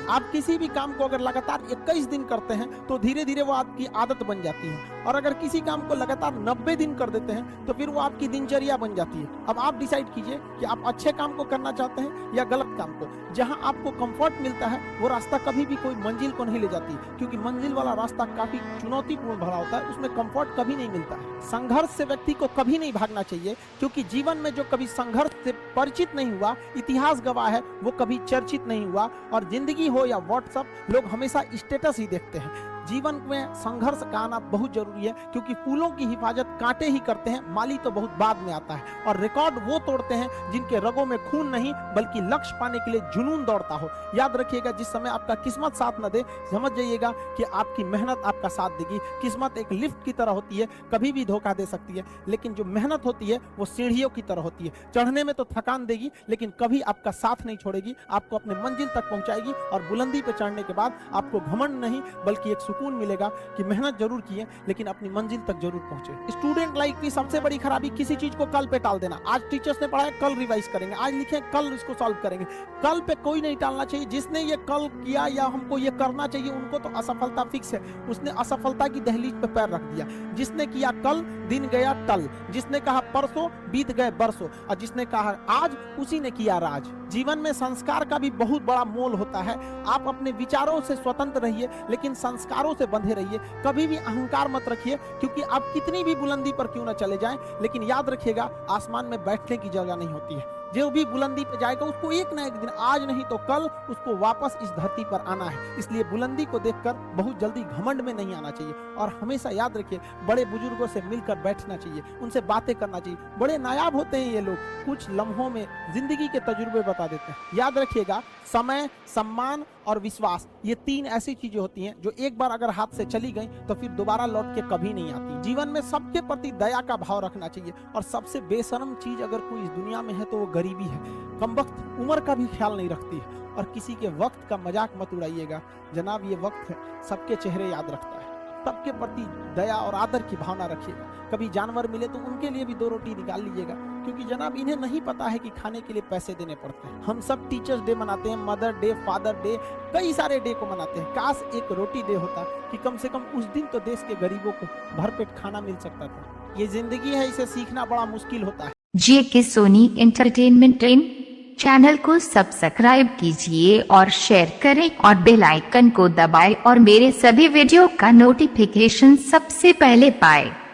आप किसी भी काम को अगर लगातार 21 दिन करते हैं तो धीरे धीरे वो आपकी आदत बन जाती है, और अगर किसी काम को लगातार 90 दिन कर देते हैं तो फिर वो आपकी दिनचर्या बन जाती है। अब आप डिसाइड कीजिए कि आप अच्छे काम को करना चाहते हैं या गलत काम को। जहां आपको कंफर्ट मिलता है वो रास्ता कभी भी कोई मंजिल को नहीं ले जाती, क्योंकि मंजिल वाला रास्ता काफी चुनौतीपूर्ण भरा होता है, उसमें कंफर्ट कभी नहीं मिलता है। संघर्ष से व्यक्ति को कभी नहीं भागना चाहिए, क्योंकि जीवन में जो कभी संघर्ष से परिचित नहीं हुआ, इतिहास गवाह है, वो कभी चर्चित नहीं हुआ। और जिंदगी हो या व्हाट्सएप, लोग हमेशा स्टेटस ही देखते हैं। जीवन में संघर्ष का आना बहुत जरूरी है, क्योंकि फूलों की हिफाजत कांटे ही करते हैं, माली तो बहुत बाद में आता है। और रिकॉर्ड वो तोड़ते हैं जिनके रगों में खून नहीं बल्कि लक्ष्य पाने के लिए जुनून दौड़ता हो। याद रखिएगा, जिस समय आपका किस्मत साथ न दे, समझ जाइएगा कि आपकी मेहनत आपका साथ देगी। किस्मत एक लिफ्ट की तरह होती है, कभी भी धोखा दे सकती है, लेकिन जो मेहनत होती है वो सीढ़ियों की तरह होती है। चढ़ने में तो थकान देगी, लेकिन कभी आपका साथ नहीं छोड़ेगी, आपको अपने मंजिल तक पहुंचाएगी। और बुलंदी पे चढ़ने के बाद आपको घमंड नहीं बल्कि एक सुकून मिलेगा कि मेहनत जरूर की है, लेकिन अपनी मंजिल तक जरूर पहुंचे। स्टूडेंट लाइफ की सबसे बड़ी खराबी किसी चीज को कल पे टाल देना। आज टीचर्स ने पढ़ाया, कल रिवाइज करेंगे, आज लिखे कल इसको सॉल्व करेंगे। कल पे कोई नहीं टालना चाहिए। जिसने ये कल किया या हमको ये करना चाहिए, उनको तो असफलता फिक्स है, उसने असफलता की दहलीज पे पैर रख दिया। जिसने किया कल, दिन गया टल। जिसने कहा परसों, बीत गए बरसों। और जिसने कहा आज, उसी ने किया राज। जीवन में संस्कार का भी बहुत बड़ा मोल होता है। आप अपने विचारों से स्वतंत्र रहिए, लेकिन संस्कारों से बंधे रहिए। कभी भी अहंकार मत रखिए, क्योंकि आप कितनी भी बुलंदी पर क्यों न चले जाएं, लेकिन याद रखिएगा, आसमान में बैठने की जगह नहीं होती है। जो भी बुलंदी पे जाएगा उसको एक ना एक दिन, आज नहीं तो कल, उसको वापस इस धरती पर आना है। इसलिए बुलंदी को देखकर बहुत जल्दी घमंड में नहीं आना चाहिए। और हमेशा याद रखिए, बड़े बुजुर्गों से मिलकर बैठना चाहिए, उनसे बातें करना चाहिए। बड़े नायाब होते हैं ये लोग, कुछ लम्हों में जिंदगी के तजुर्बे बता देते हैं। याद रखिएगा, समय, सम्मान और विश्वास, ये तीन ऐसी चीजें होती हैं जो एक बार अगर हाथ से चली गई तो फिर दोबारा लौट के कभी नहीं आती। जीवन में सबके प्रति दया का भाव रखना चाहिए। और सबसे बेशर्म चीज अगर कोई इस दुनिया में है तो वो गरीबी है। कमबख्त उम्र का भी ख्याल नहीं रखती है। और किसी के वक्त का मजाक मत उड़ाइएगा जनाब, ये वक्त है, सबके चेहरे याद रखता है। सबके प्रति दया और आदर की भावना रखिएगा। कभी जानवर मिले तो उनके लिए भी 2 रोटी निकाल लीजिएगा, क्योंकि जनाब इन्हें नहीं पता है कि खाने के लिए पैसे देने पड़ते हैं। हम सब टीचर्स डे मनाते हैं, मदर डे, फादर डे, कई सारे डे को मनाते हैं। काश एक रोटी डे होता कि कम से कम उस दिन तो देश के गरीबों को भरपेट खाना मिल सकता था। ये जिंदगी है, इसे सीखना बड़ा मुश्किल होता है। JK सोनी एंटरटेनमेंट चैनल को सब्सक्राइब कीजिए और शेयर करें और बेल आइकन को दबाएं और मेरे सभी वीडियो का नोटिफिकेशन सबसे पहले पाएं।